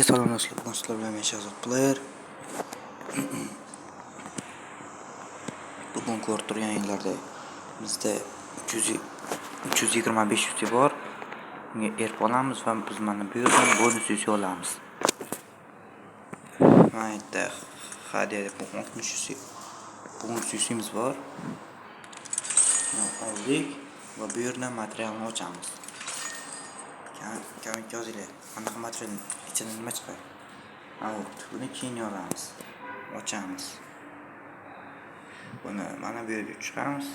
Salom do'stlar, bugun sizlar bilan men Shahzod Player. Bugun ko'rib turganinglarda bizda 325 yuzi bor. Bunga erib olamiz va biz mana bu yerdan bonus yuzi olamiz. Mana yerda hadya 60 yuzi bonus yuzimiz bor. Oldik va bu yerdan materialni ochamiz. Kommentga yozinglar. Qanaqa material ichidan nima chiqadi? Buni keyin yozamiz. Ochamiz. Buni mana bu yerga chiqaramiz.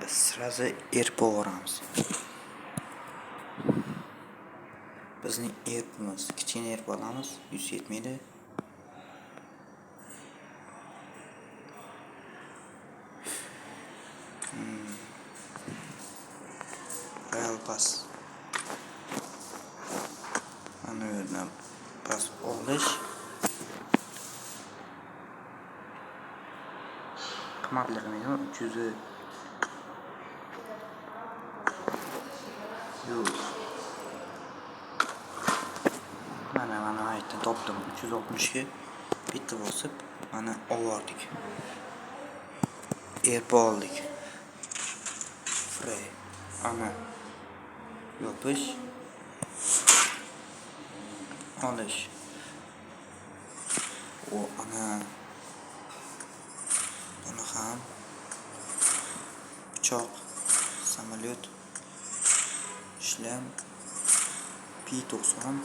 Biz sразу erib olamiz. Bizning erbimiz kichkina erib olamiz, 100 yetmaydi. Real pas. Mana bu yerdan pas olish. Qimmatligini 300 mana aytdim, topdim. 360 ga bitta bosib mana oldik. Erib oldik. Frey. Ana yopish. Olish. Ana buni ham pichoq, samolyot, shlem, P90,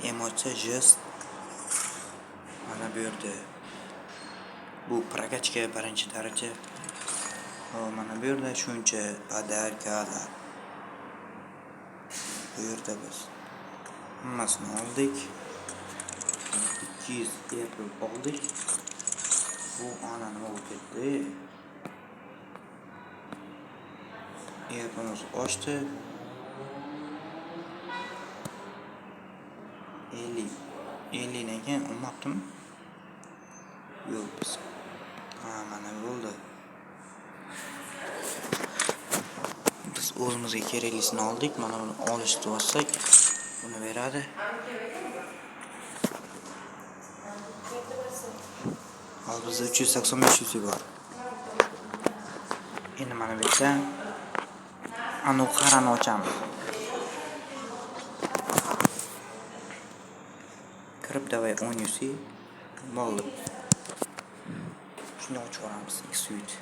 emotsiya, jest. Mana bu yerda bu prokachka birinchi daraja. Mana bu yerda shuncha podarkalar. Bu yerda biz hammasini oldik. 200 Apple oldik. Bu ana nima bo'lib ketdi? Apple'imiz ochdi. 50 dan keyin olmabdimi? Yo'q. Mana bo'ldi. Biz o'zimizga keraklisini oldik. Mana buni olishni bossak, buni beradi. Hozir bizda 385 yuzi bor. Endi mana bu yerda ana qarani ochamiz. Kirib davay 10 yuzi bo'ldi. Shuni ochib olamiz. X-Suite.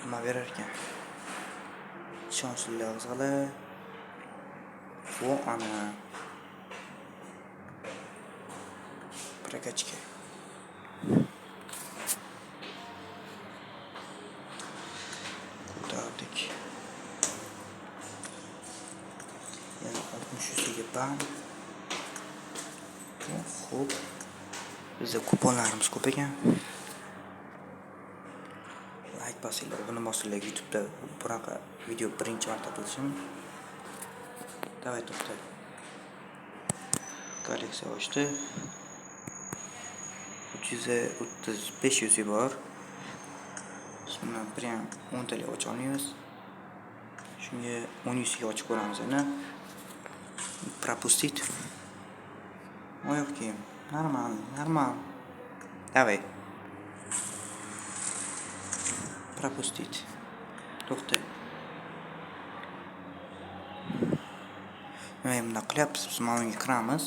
Nima berar ekan? Ishonchli yozg'alar. Bu ana prokachka. Ko'tardik. Yana 60 yuziga bam. Xo'p. Bizda kuponlarimiz ko'p ekan. Like bosinglar, buni bosinglar. YouTube'da bunaqa video birinchi marta qilishim. Davay to'xta. Kolleksiya ochdi. 335 yuzi bor. Shuni prям 10 talik ocha olmaymiz. Shunga 10 yuziga ochib ko'ramiz ana. Пропустить. Oyoq kiyim. Normal. Давай. Пропустить. To'xta. Nima bunday qilyapmiz? Biz mana bunga kiramiz.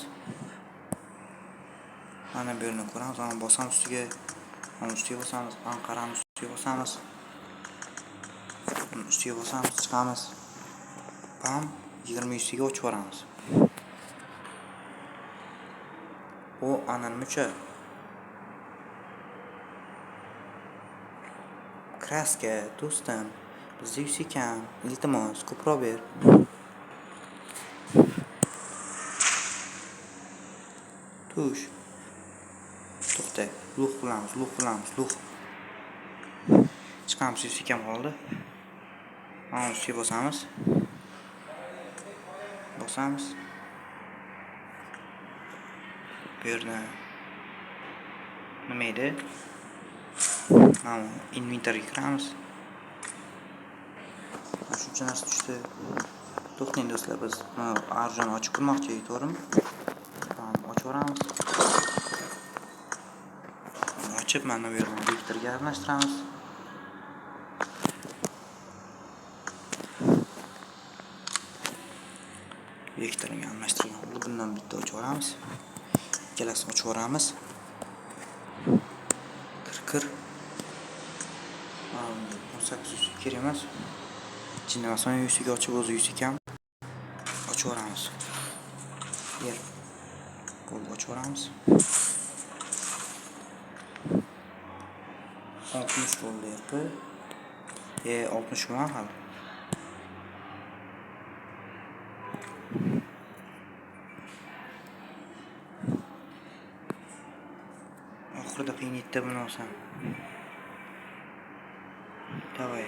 Mana bu yerni ko'ramiz, mana bosamiz ustiga. Mana ustiga bosamiz, Anqarani ustiga bosamiz. Ustiga bosamiz, chiqamiz. Bam, 20 yuziga ochib boramiz. Ana nimacha? Kraska, do'stim. Bizda yuzi kam. Iltimos, ko'proq ber. Tush. To'xta. Lux qilamiz. Chiqamiz, yuzi kam qoldi. Mana ustiga bosamiz. Bu yerda nima edi? Mana inventarga kiramiz. Shuncha narsa tushdi. To'xtang do'stlar, biz arzon ochib ko'rmoqchi edik, to'g'rimi? Tamam, ochaveramiz. Ochib mana bu yerdan vektorga aralashtiramiz. Vektorga aralashtirgan bundan bitta ochaveramiz. Ikkalasini ochaveramiz. Kir. 1800 kerak emas. Ichini masalan 100 ga ochib o'zi 100 ekan. Ochaveramiz. Yer. Qo'l ochaveramiz. 60 bo'ldi yapı. 60 mı hali? Oxirida qiynaydi buni olsam. Davay.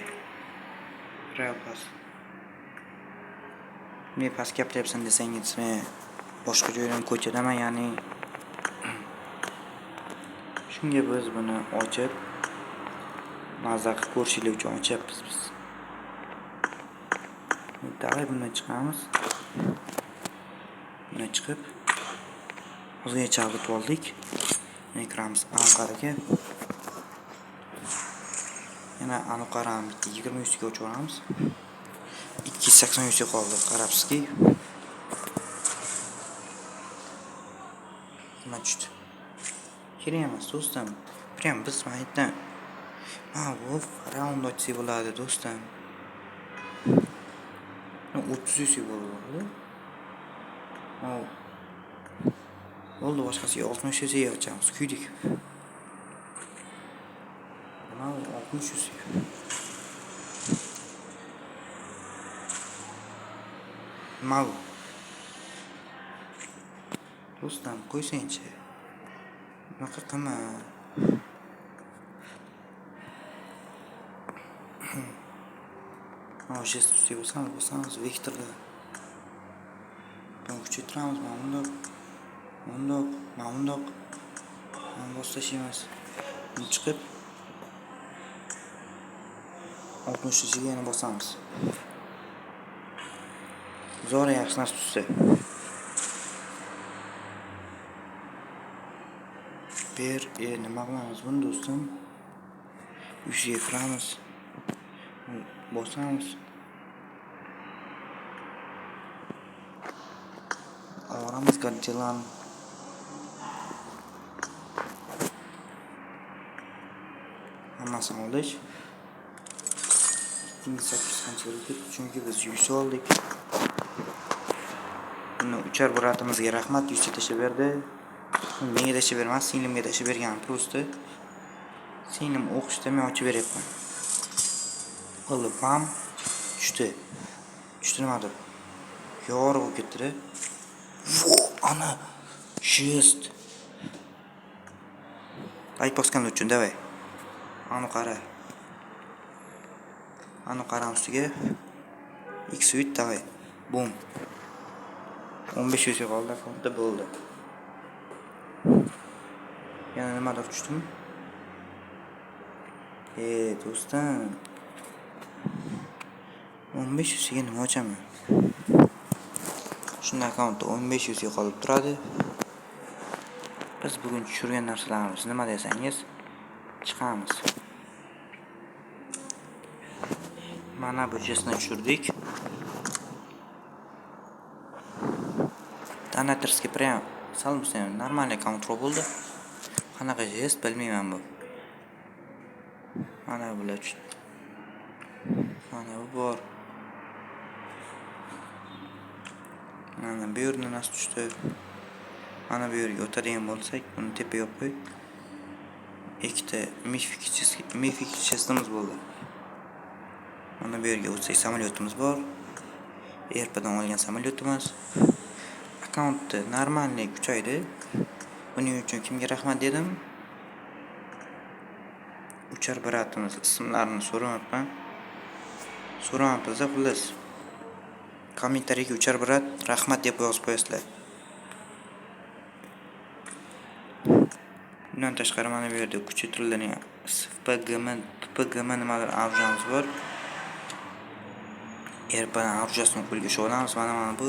Real pas. Ne pas yapayapsan desangiz, men boshqa joydan ko'chadaman, ya'ni shunga biz buni ochib mazza qilib ko'rishlik uchun ochyapmiz biz. Davay bundan chiqamiz. Bundan chiqib o'ziga chalg'itib oldik. Ekranimiz Anqaraga. Yana Anqarani bitta 20 ga o'chiramiz. 280 ga qoldi, qarabsizki. Nima tushdi? Kerak emas do'stim. Prям biz maytdan. Bu raund ochsa bo'ladi do'stim. 30 ga bo'ladi. Bo'ldi, boshqasiga 60 ga ochamiz. Kuydik. Mana 60 ga. Mal. Do'stim, qo'ysangchi. Bunaqa qilma. Jest tutup bo'lsangiz vektorda. Buni kuchaytiramiz, bundoq. Boshlashimiz. Buni chiqib 60 ga yana bosamiz. Zo'r yaxshi narsa tutsa. Nima qilamiz buni do'stim? 100 ga kiramiz. Bosamiz. Avaramiz Godzillan. Hammasini oldik. 2800 qanchalik ketdi, chunki biz 100 oldik. Buni uchar buratimizga rahmat, 100 tashlab berdi. Menga tashlab bermas, singlimga tashlab bergan prosta. Singlim o'qishda men ochib beryapman. Oldi, pam. Tushdi nimadir? Yorib bo'lib ketdi. Ana, jest. Like bosgan uchun davay. Anu qaramiz ustiga. X8 davay. Boom. 1500 ga qoldi, konta bo'ldi. Yana nimadir tushdimi? Do'stim. 1500 ga nima ochaman? Shunday akkauntda 1500 ga qolib turadi. Biz bugun tushirgan narsalarimiz nima desangiz, chiqamiz. Mana bu jestni tushirdik. Donatorskiy prям salmsam normalniy kontrol bo'ldi. Qanaqa jest bilmayman bu. Mana bular tushdi. Mana bu bor. Mana bu yerdan nas tushdi. Mana bu yerga o'tadigan bo'lsak, buni tepaga qo'y. Ikkita mifik chestimiz bo'ldi. Mana bu yerga o'tsak, samolyotimiz bor. Erpadan olgan samolyotimiz. Akkauntda normalniy kuchaydi. Buning uchun kimga rahmat dedim? Uchar biratimiz ismlarini so'rayapman. Xullas. Kommentariyga uchar birat rahmat deb yozib qo'yasizlar. Bundan tashqari mana bu yerda kuchaytirilgan PPGM nimalar arzonimiz bor. erpadan arujasini qo'lga olamiz. Mana bu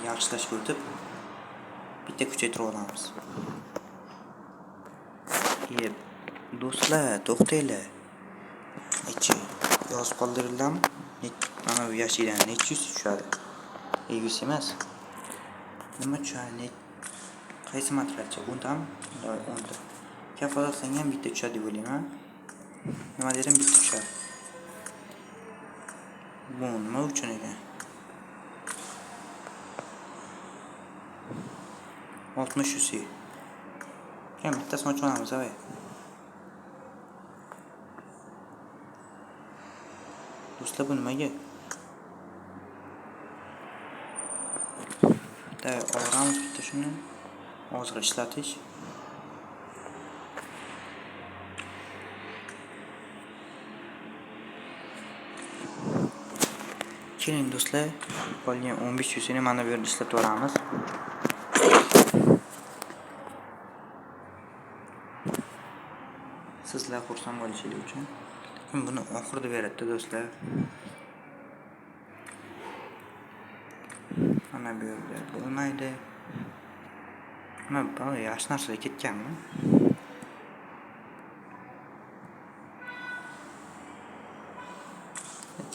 yaxshilashga o'tib bitta kuchaytirib olamiz. Do'stlar, to'xtanglar. Yozib qoldiringlarmi? Mana bu yashikdan necha yuz tushadi? 100 emas. Nima tushadi? Qaysi materialcha? 10 tami? 10 ta. Kafolatlangan bitta tushadi deb o'ylayman. Nima dedim, bitta tushadi. Bu nima uchun ekan? 60 yusi. Kam bittasini ochib olamiz, avay. Do'stlar, bu nimaga? Olamiz bitta shuni. Ozgina ishlatish. Keling do'stlar, qolgan 15 yuzini mana bu yerda ishlatib olamiz. Sizlar xursand bo'lishingiz uchun. Buni oxirida beradi do'stlar. Mana bu yerda bo'lmaydi. Mana bu yaxshi narsaga ketganmi?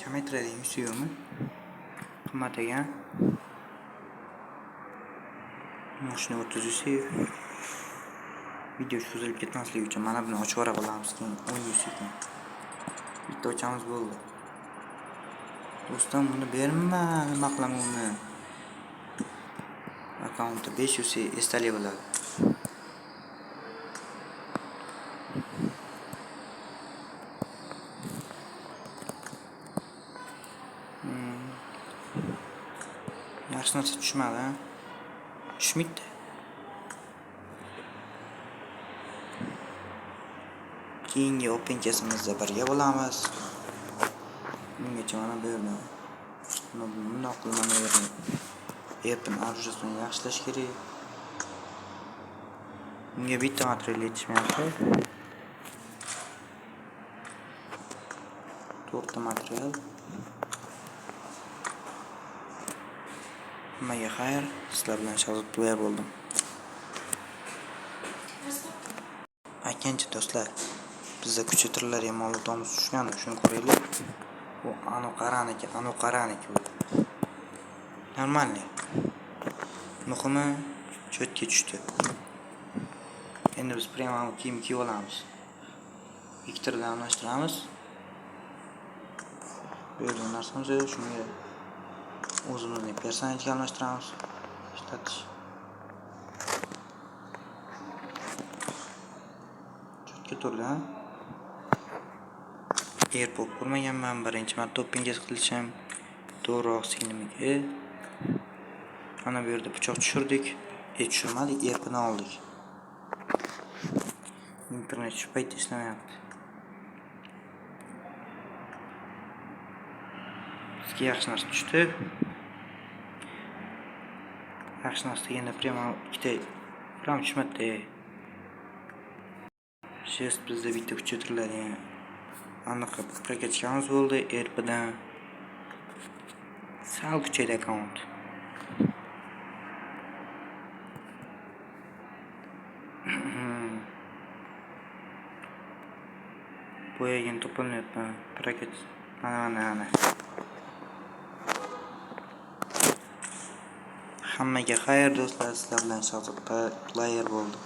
Kamaytiradigan yusi yo'qmi? Qimmat ekan. Mashina 30 yusi. Video cho'zilib ketmasligi uchun mana buni ochib olamiz, keyin 10 yusi ekan. Bitta ochamiz bo'ldi. Do'stim, buni berma, nima qilaman uni? Akkauntda 5 yusi esdalik bo'ladi. Yaxshi narsa tushmadi, ha? Tushmaydi. Keyingi openkasimizda birga bo'lamiz. Bungacha mana bu yerni bundoq qilmanaveradi. Erkin arujasini yaxshilash kerak. Bunga bitta material yetishmayapti. 4 ta material. Hammaga xayr, sizlar bilan Shahzod Pulay bo'ldim. Aytgancha do'stlar, bizda kuchaytirlar ma'lumotimiz tushgan, shuni ko'raylik. Bu qaraniki bu. Normalniy. Muhimi cho'tga tushdi. Endi biz prema kiyim kiyib olamiz. Viktorga almashtiramiz. Bu yerda narsamiz shunga o'zimizning personajga almashtiramiz. Ishlatish. Cho'tga turdi, ha? Airport ko'rmaganman, birinchi marta openga qilishim. To'g'riroq singlimiga. Mana bu yerda pichoq tushirdik. Tushirmadik, erpini oldik. Internet shu paytda ishlamayapti. Bizga yaxshi narsa tushdi. Yaxshi narsa deganda prema ikkita gram tushmadi. Shest bizda bitta kuchaytiriladi. Aniq paketchamiz bo'ldi. Erpidan sal kuchaydi akkaunt. Bo'yagini topolmayapman. Paket mana. Hammaga xayr do'stlar, sizlar bilan Shahzod Player bo'ldi.